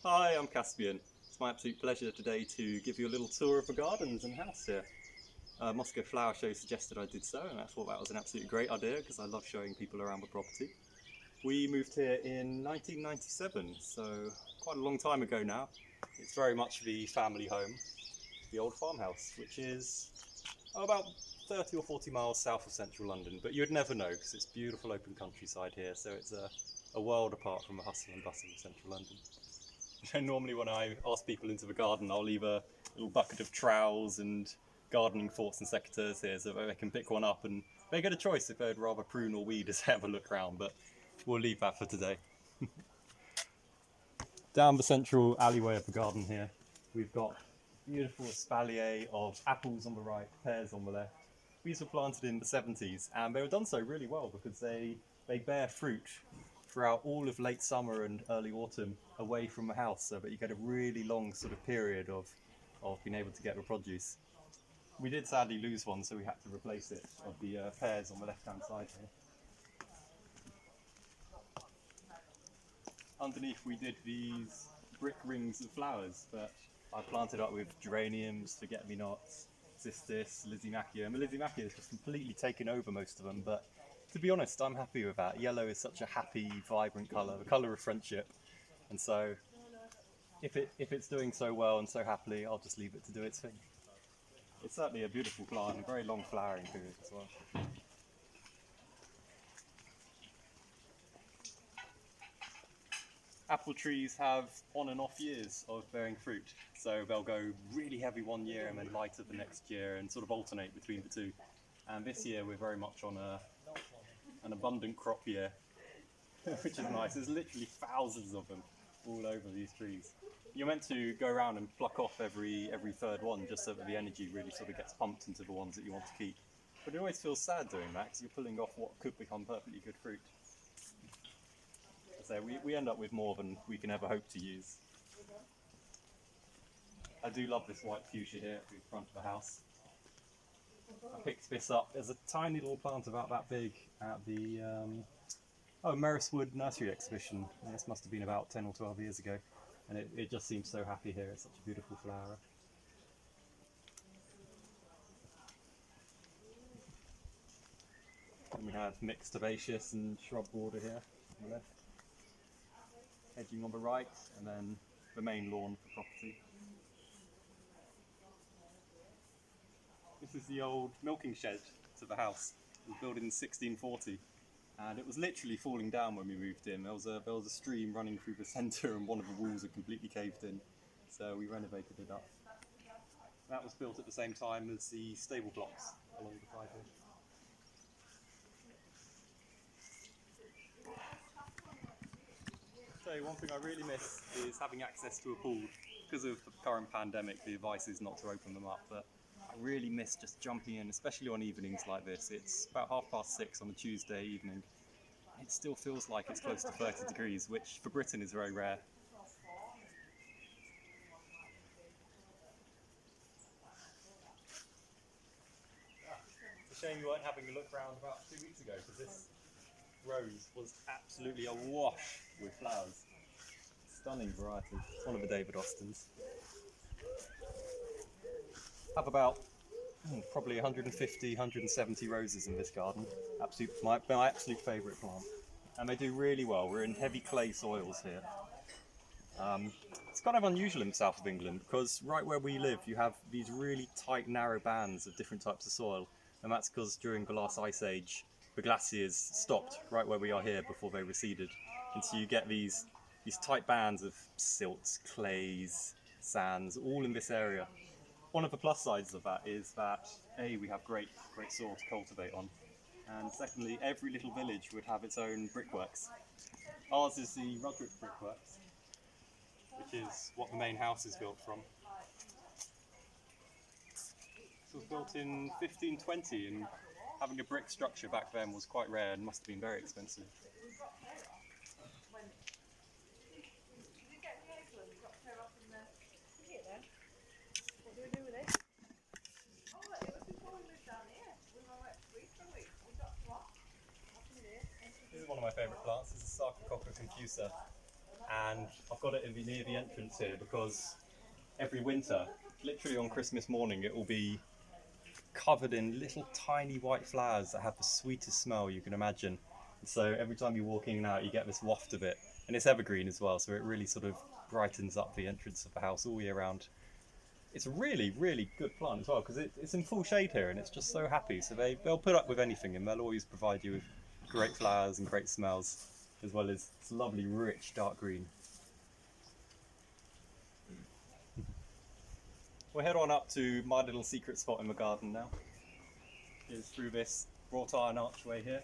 Hi, I'm Caspian. It's my absolute pleasure today to give you a little tour of the gardens and house here. Moscow Flower Show suggested I did so, and I thought that was an absolutely great idea because I love showing people around the property. We moved here in 1997, so quite a long time ago now. It's very much the family home, the old farmhouse, which is about 30 or 40 miles south of central London, but you'd never know because it's beautiful open countryside here, so it's a world apart from the hustle and bustle of central London. Normally when I ask people into the garden, I'll leave a little bucket of trowels and gardening thoughts and secateurs here so that they can pick one up and they get a choice if they'd rather prune or weed as they have a look around, but we'll leave that for today. Down the central alleyway of the garden here, we've got beautiful espalier of apples on the right, pears on the left. These were planted in the 70s and they were done so really well because they bear fruit throughout all of late summer and early autumn away from the house, so that you get a really long sort of period of being able to get the produce. We did sadly lose one, so we had to replace it, of the pears on the left hand side here. Underneath we did these brick rings of flowers that I planted up with geraniums, forget-me-nots, cistus, lysimachia, and the lysimachia has just completely taken over most of them, but to be honest, I'm happy with that. Yellow is such a happy, vibrant colour, the colour of friendship, and so if it's doing so well and so happily, I'll just leave it to do its thing. It's certainly a beautiful plant, a very long flowering period as well. Apple trees have on and off years of bearing fruit, so they'll go really heavy one year and then lighter the next year and sort of alternate between the two. And this year we're very much on an abundant crop year, which is nice. There's literally thousands of them all over these trees. You're meant to go around and pluck off every third one just so that the energy really sort of gets pumped into the ones that you want to keep. But it always feels sad doing that because you're pulling off what could become perfectly good fruit. So we end up with more than we can ever hope to use. I do love this white fuchsia here at the front of the house. I picked this up as a tiny little plant about that big at the Merriswood Nursery exhibition. This must have been about 10 or 12 years ago, and it just seems so happy here. It's such a beautiful flower. And we have mixed herbaceous and shrub border here on the left, hedging on the right, and then the main lawn for property. This is the old milking shed to the house. It was built in 1640, and it was literally falling down when we moved in. There was a stream running through the centre, and one of the walls had completely caved in, so we renovated it up. That was built at the same time as the stable blocks along the side here. So one thing I really miss is having access to a pool. Because of the current pandemic, the advice is not to open them up, but I really miss just jumping in, especially on evenings like this. It's about 6:30 on a Tuesday evening. It still feels like it's close to 30 degrees, which for Britain is very rare. It's a shame you weren't having a look round about 2 weeks ago, because this rose was absolutely awash with flowers. Stunning variety. It's one of the David Austins. I have about probably 150, 170 roses in this garden. My absolute favourite plant. And they do really well. We're in heavy clay soils here. It's kind of unusual in the south of England because right where we live you have these really tight, narrow bands of different types of soil, and that's because during the last ice age the glaciers stopped right where we are here before they receded, and so you get these tight bands of silts, clays, sands, all in this area. One of the plus sides of that is that A, we have great soil to cultivate on, and secondly, every little village would have its own brickworks. Ours is the Rudrick brickworks, which is what the main house is built from. It was built in 1520, and having a brick structure back then was quite rare and must have been very expensive. This is one of my favourite plants. This is Sarcococca confusa, and I've got it near the entrance here because every winter, literally on Christmas morning, it will be covered in little tiny white flowers that have the sweetest smell you can imagine. So every time you walk in and out, you get this waft of it, and it's evergreen as well, so it really sort of brightens up the entrance of the house all year round. It's a really, really good plant as well because it's in full shade here and it's just so happy. So they'll put up with anything and they'll always provide you with great flowers and great smells, as well as this lovely, rich, dark green. We'll head on up to my little secret spot in the garden now. Is through this wrought iron archway here.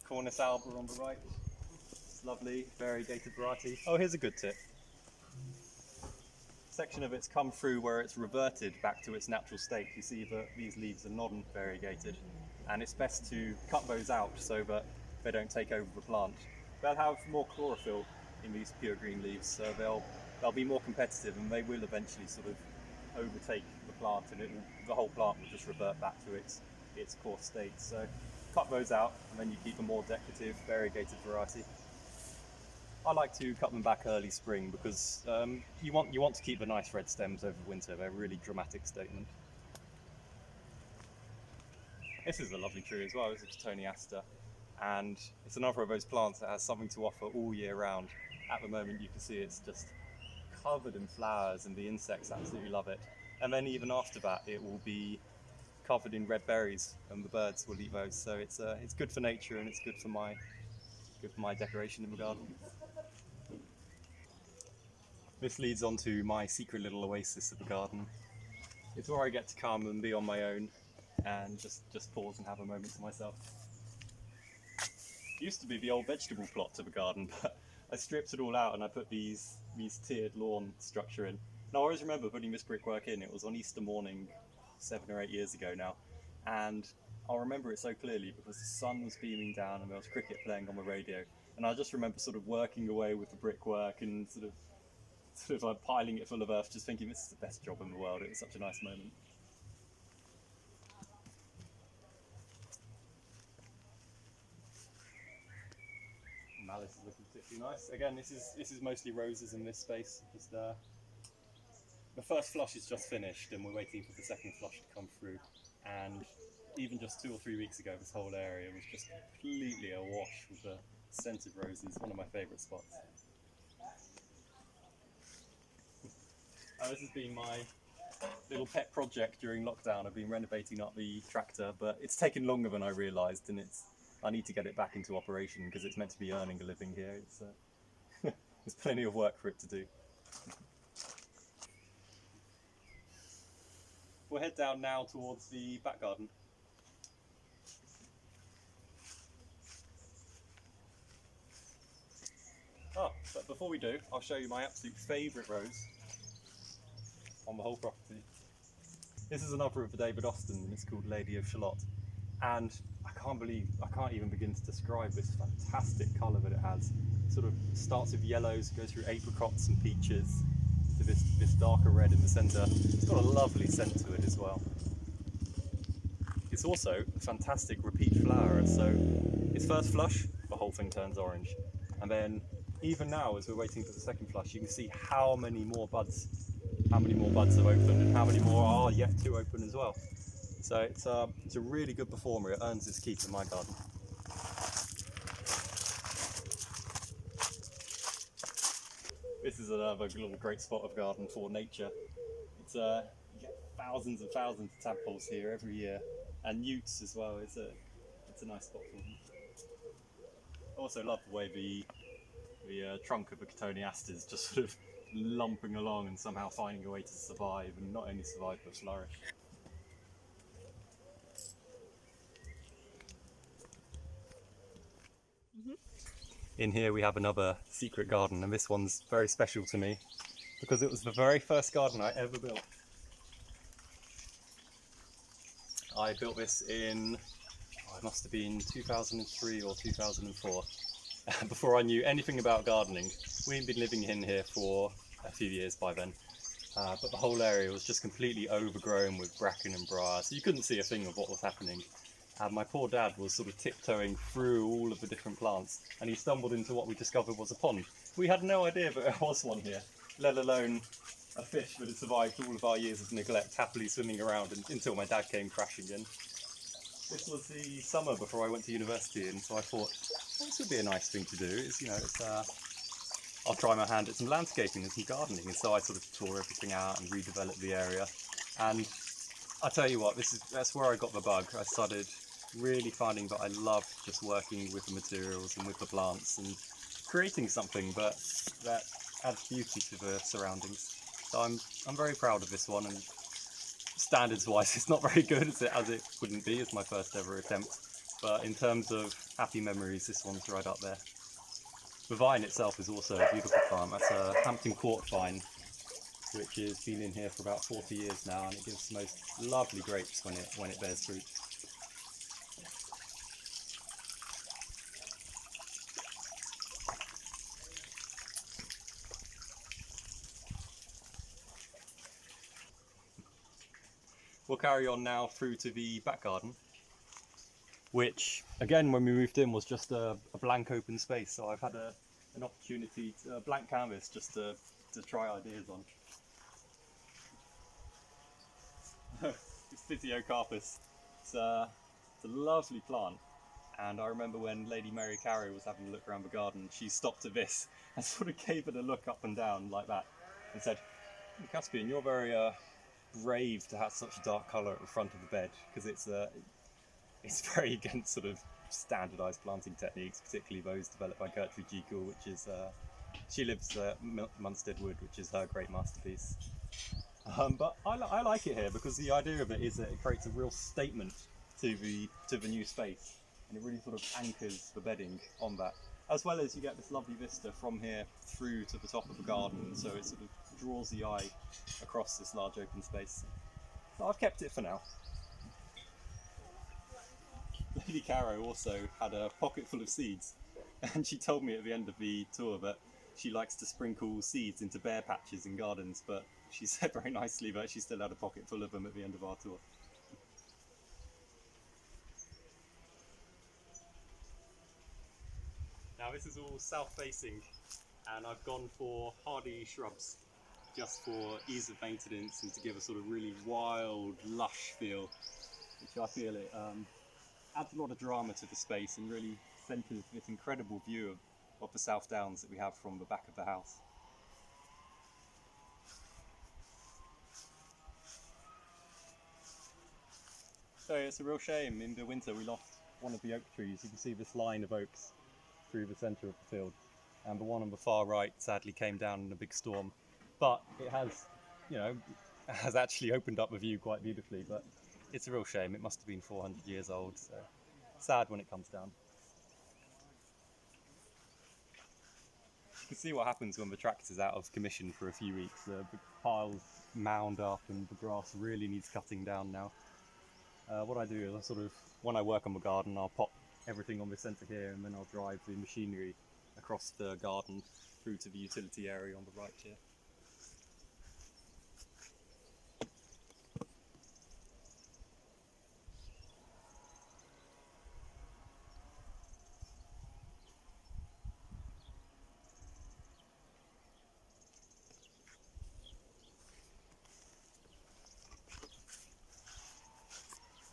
Cornice alba on the right. It's lovely, variegated variety. Oh, here's a good tip. Section of it's come through where it's reverted back to its natural state. You see that these leaves are non-variegated, and it's best to cut those out so that they don't take over the plant. They'll have more chlorophyll in these pure green leaves, so they'll be more competitive, and they will eventually sort of overtake the plant, and the whole plant will just revert back to its core state. So cut those out, and then you keep a more decorative, variegated variety. I like to cut them back early spring because you want to keep the nice red stems over winter. They're a really dramatic statement. This is a lovely tree as well. This is Cotoneaster, and it's another of those plants that has something to offer all year round. At the moment, you can see it's just covered in flowers, and the insects absolutely love it. And then even after that, it will be covered in red berries, and the birds will eat those. So it's good for nature, and it's good for my decoration in the garden. This leads on to my secret little oasis of the garden. It's where I get to come and be on my own and just pause and have a moment to myself. It used to be the old vegetable plot to the garden, but I stripped it all out and I put these tiered lawn structure in. And I always remember putting this brickwork in. It was on Easter morning 7 or 8 years ago now, and I'll remember it so clearly because the sun was beaming down and there was cricket playing on the radio, and I just remember sort of working away with the brickwork and sort of like piling it full of earth, just thinking this is the best job in the world. It was such a nice moment. Malice is looking particularly nice. Again, this is mostly roses in this space. Just the first flush is just finished, and we're waiting for the second flush to come through. And even just 2 or 3 weeks ago, this whole area was just completely awash with the scent of roses. One of my favourite spots. This has been my little pet project during lockdown. I've been renovating up the tractor, but it's taken longer than I realised, and I need to get it back into operation because it's meant to be earning a living here. There's plenty of work for it to do. We'll head down now towards the back garden. But before we do, I'll show you my absolute favourite rose on the whole property. This is another of the David Austin, and it's called Lady of Shalott. And I can't even begin to describe this fantastic colour that it has. It sort of starts with yellows, goes through apricots and peaches, to this darker red in the centre. It's got a lovely scent to it as well. It's also a fantastic repeat flower, so its first flush, the whole thing turns orange. And then even now, as we're waiting for the second flush, you can see how many more buds have opened and how many more are yet to open as well. So it's a really good performer. It earns its keep in my garden. This is another little great spot of garden for nature. It's you get thousands and thousands of tadpoles here every year, and newts as well. It's a nice spot for them. I also love the way the trunk of a Cotoneaster is just sort of lumping along and somehow finding a way to survive, and not only survive but flourish. In here we have another secret garden, and this one's very special to me because it was the very first garden I ever built. I built this in, it must have been 2003 or 2004. Before I knew anything about gardening. We'd been living in here for a few years by then, but the whole area was just completely overgrown with bracken and briar, so you couldn't see a thing of what was happening. And my poor dad was sort of tiptoeing through all of the different plants, and he stumbled into what we discovered was a pond. We had no idea that there was one here, let alone a fish that had survived all of our years of neglect, happily swimming around until my dad came crashing in. This was the summer before I went to university, and so I thought, well, this would be a nice thing to do. I'll try my hand at some landscaping and some gardening, and so I sort of tore everything out and redeveloped the area. And I tell you what, that's where I got the bug. I started really finding that I loved just working with the materials and with the plants and creating something that adds beauty to the surroundings. So I'm very proud of this one, and standards wise it's not very good as it wouldn't be as my first ever attempt, but in terms of happy memories, this one's right up there. The vine itself is also a beautiful plant. That's a Hampton Court vine, which has been in here for about 40 years now, and it gives the most lovely grapes when it bears fruit. We'll carry on now through to the back garden, which again when we moved in was just a blank open space, so I've had an opportunity, a blank canvas just to try ideas on. It's Physiocarpus. It's a lovely plant, and I remember when Lady Mary Carey was having a look around the garden, she stopped at this and sort of gave it a look up and down like that and said, "Caspian, you're very brave to have such a dark colour at the front of the bed, because it's very against sort of standardised planting techniques, particularly those developed by Gertrude Jekyll, which is she lives at Munstead Wood, which is her great masterpiece." But I like it here because the idea of it is that it creates a real statement to the new space, and it really sort of anchors the bedding on that, as well as you get this lovely vista from here through to the top of the garden, so it sort of draws the eye across this large open space. So I've kept it for now. Lady Caro also had a pocket full of seeds, and she told me at the end of the tour that she likes to sprinkle seeds into bare patches in gardens, but she said very nicely that she still had a pocket full of them at the end of our tour. Now this is all south facing, and I've gone for hardy shrubs just for ease of maintenance and to give a sort of really wild, lush feel, which I feel it adds a lot of drama to the space and really centres this incredible view of the South Downs that we have from the back of the house. So it's a real shame, in the winter we lost one of the oak trees. You can see this line of oaks through the centre of the field, and the one on the far right sadly came down in a big storm, but it has actually opened up the view quite beautifully. But it's a real shame, it must have been 400 years old, so sad when it comes down. You can see what happens when the tractor's out of commission for a few weeks. The piles mound up and the grass really needs cutting down now. What I do is when I work on the garden, I'll pop everything on the centre here, and then I'll drive the machinery across the garden through to the utility area on the right here.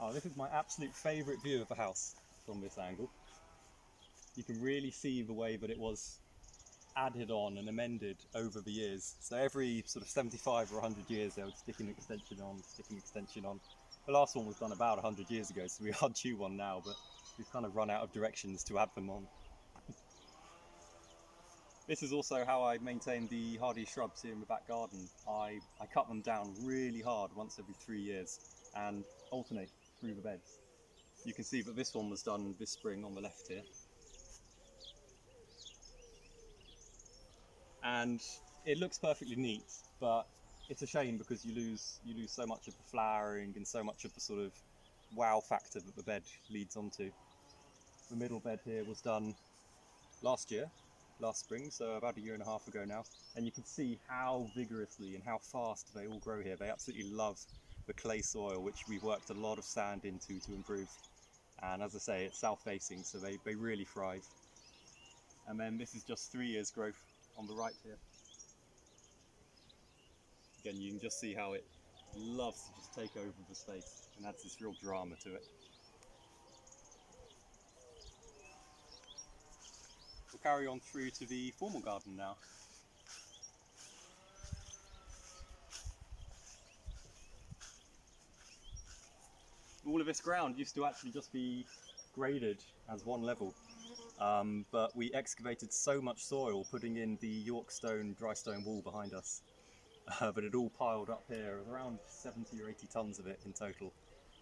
Oh, this is my absolute favourite view of the house from this angle. You can really see the way that it was added on and amended over the years. So every sort of 75 or 100 years they would stick an extension on. The last one was done about 100 years ago, so we are due one now, but we've kind of run out of directions to add them on. This is also how I maintain the hardy shrubs here in the back garden. I cut them down really hard once every 3 years and alternate through the beds. You can see that this one was done this spring on the left here. And it looks perfectly neat, but it's a shame because you lose so much of the flowering and so much of the sort of wow factor that the bed leads onto. The middle bed here was done last spring, so about 1.5 years ago now, and you can see how vigorously and how fast they all grow here. They absolutely love the clay soil, which we've worked a lot of sand into to improve, And as I say, it's south facing, so they really thrive. And then this is just 3 years growth on the right here. Again, you can just see how it loves to just take over the space and adds this real drama to it. We'll carry on through to the formal garden now. All of this ground used to actually just be graded as one level, but we excavated so much soil putting in the York stone dry stone wall behind us, but it all piled up here, around 70 or 80 tons of it in total.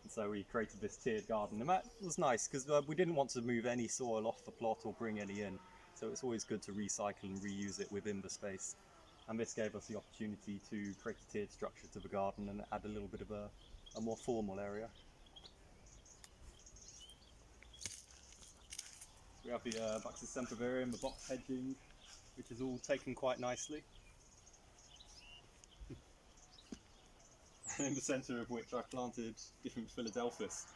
And so we created this tiered garden, and that was nice because we didn't want to move any soil off the plot or bring any in, so it's always good to recycle and reuse it within the space. And this gave us the opportunity to create a tiered structure to the garden and add a little bit of a more formal area. We have the Buxus sempervirium, the box hedging, which is all taken quite nicely. And in the centre of which I planted different Philadelphus.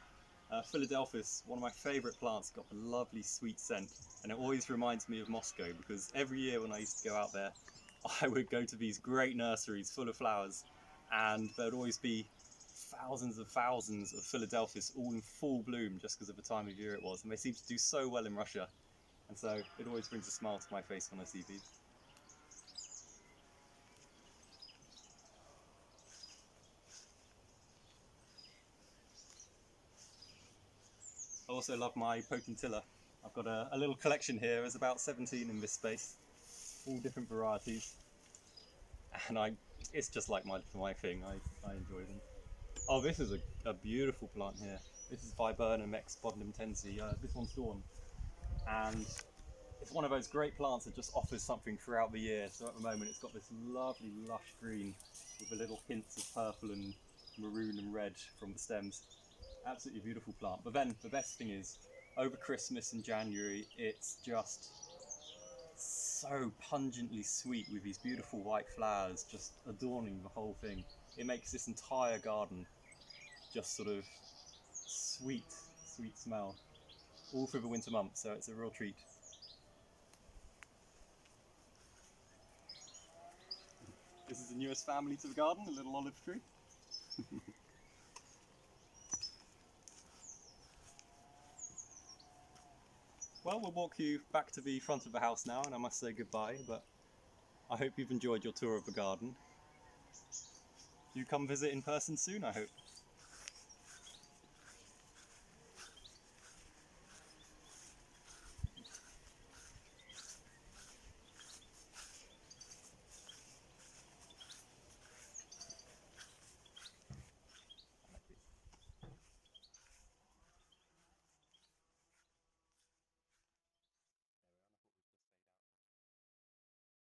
Philadelphus, one of my favourite plants, got a lovely sweet scent, and it always reminds me of Moscow because every year when I used to go out there, I would go to these great nurseries full of flowers, and there would always be thousands of Philadelphus all in full bloom just because of the time of year it was, and they seem to do so well in Russia, and so it always brings a smile to my face when I see these. I also love my potentilla. I've got a little collection here. There's about 17 in this space, all different varieties, and it's just like my thing. I enjoy them. Oh, this is a beautiful plant here. This is Viburnum ex Bodnum-tensi. This one's Dawn, and it's one of those great plants that just offers something throughout the year. So at the moment it's got this lovely lush green with a little hints of purple and maroon and red from the stems. Absolutely beautiful plant. But then the best thing is, over Christmas and January, it's just so pungently sweet with these beautiful white flowers just adorning the whole thing. It makes this entire garden just sort of sweet smell all through the winter months, so it's a real treat. This is the newest family to the garden, a little olive tree. Well, we'll walk you back to the front of the house now, and I must say goodbye, but I hope you've enjoyed your tour of the garden. Do come visit in person soon, I hope.